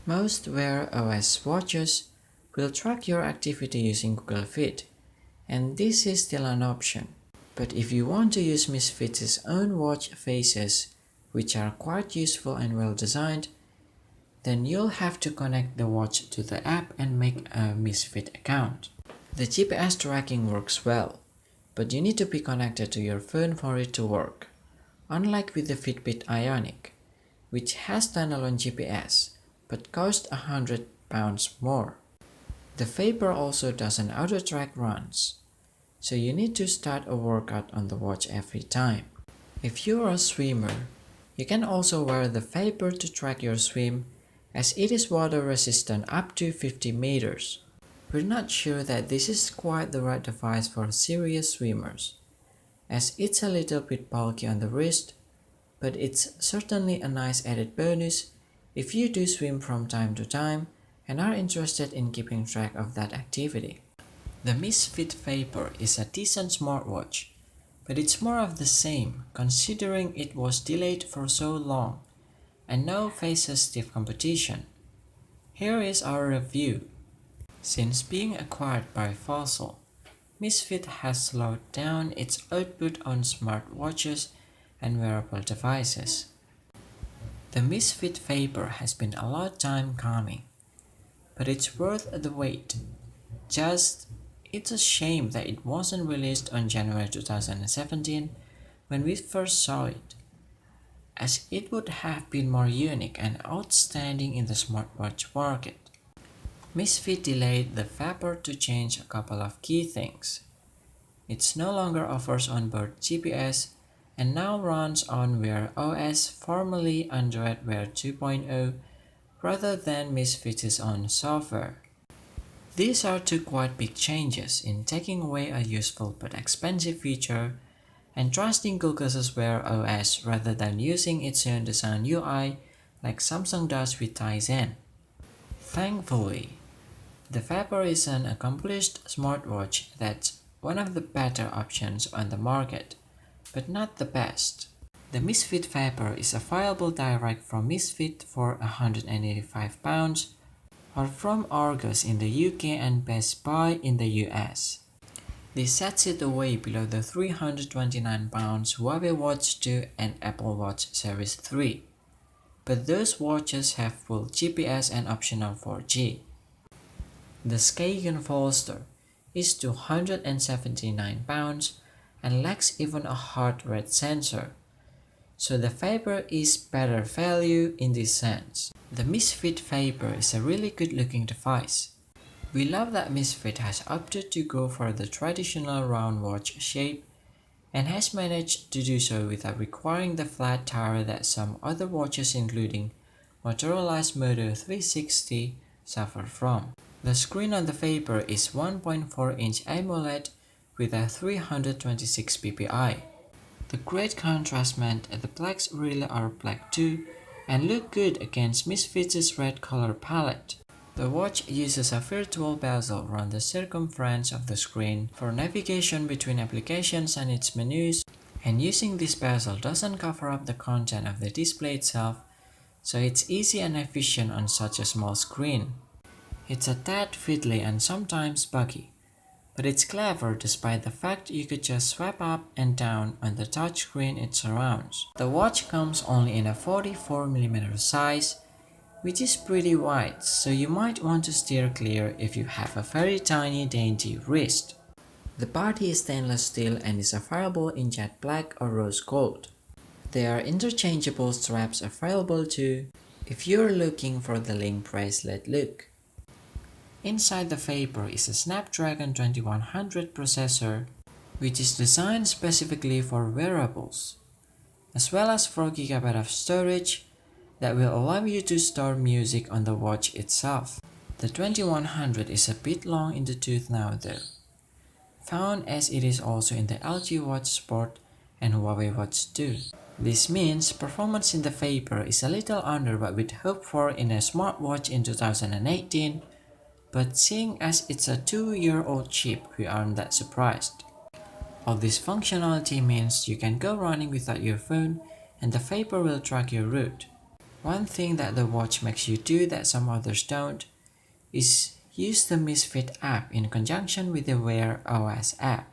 Most Wear OS watches will track your activity using Google Fit, and this is still an option. But if you want to use Misfit's own watch faces, which are quite useful and well designed, then you'll have to connect the watch to the app and make a Misfit account. The GPS tracking works well, but you need to be connected to your phone for it to work, unlike with the Fitbit Ionic, which has standalone GPS, but costs £100 more. The Vapor also doesn't auto-track runs, so you need to start a workout on the watch every time. If you're a swimmer, you can also wear the Vapor to track your swim, as it is water resistant up to 50 meters. We're not sure that this is quite the right device for serious swimmers, as it's a little bit bulky on the wrist, but it's certainly a nice added bonus if you do swim from time to time and are interested in keeping track of that activity. The Misfit Vapor is a decent smartwatch, but it's more of the same considering it was delayed for so long and now faces stiff competition. Here is our review. Since being acquired by Fossil, Misfit has slowed down its output on smartwatches and wearable devices. The Misfit Vapor has been a lot time coming, but it's worth the wait. It's a shame that it wasn't released on January 2017 when we first saw it, as it would have been more unique and outstanding in the smartwatch market. Misfit delayed the Vapor to change a couple of key things. It no longer offers onboard GPS and now runs on Wear OS, formerly Android Wear 2.0, rather than Misfit's own software. These are two quite big changes in taking away a useful but expensive feature and trusting Google's Wear OS rather than using its own design UI like Samsung does with Tizen. Thankfully, the Vapor is an accomplished smartwatch that's one of the better options on the market, but not the best. The Misfit Vapor is available direct from Misfit for £185 or from Argos in the UK and Best Buy in the US. This sets it away below the £329 Huawei Watch 2 and Apple Watch Series 3, but those watches have full GPS and optional 4G. The Skagen Holster is £279 and lacks even a heart rate sensor, so the Vapor is better value in this sense. The Misfit Vapor is a really good looking device. We love that Misfit has opted to go for the traditional round watch shape and has managed to do so without requiring the flat tower that some other watches including Motorola's Moto 360 suffer from. The screen on the Vapor is 1.4-inch AMOLED with a 326 ppi. The great contrast meant the blacks really are black too and look good against Misfit's red color palette. The watch uses a virtual bezel around the circumference of the screen for navigation between applications and its menus, and using this bezel doesn't cover up the content of the display itself, so it's easy and efficient on such a small screen. It's a tad fiddly and sometimes buggy, but it's clever despite the fact you could just swipe up and down on the touchscreen it surrounds. The watch comes only in a 44mm size, which is pretty wide, so you might want to steer clear if you have a very tiny dainty wrist. The body is stainless steel and is available in jet black or rose gold. There are interchangeable straps available too, if you're looking for the link bracelet look. Inside the Vapor is a Snapdragon 2100 processor, which is designed specifically for wearables, as well as 4GB of storage that will allow you to store music on the watch itself. The 2100 is a bit long in the tooth now though, found as it is also in the LG Watch Sport and Huawei Watch 2. This means performance in the Vapor is a little under what we'd hoped for in a smartwatch in 2018, but seeing as it's a 2-year-old chip, we aren't that surprised. All this functionality means you can go running without your phone and the Vapor will track your route, One thing that the watch makes you do that some others don't is use the Misfit app in conjunction with the Wear OS app.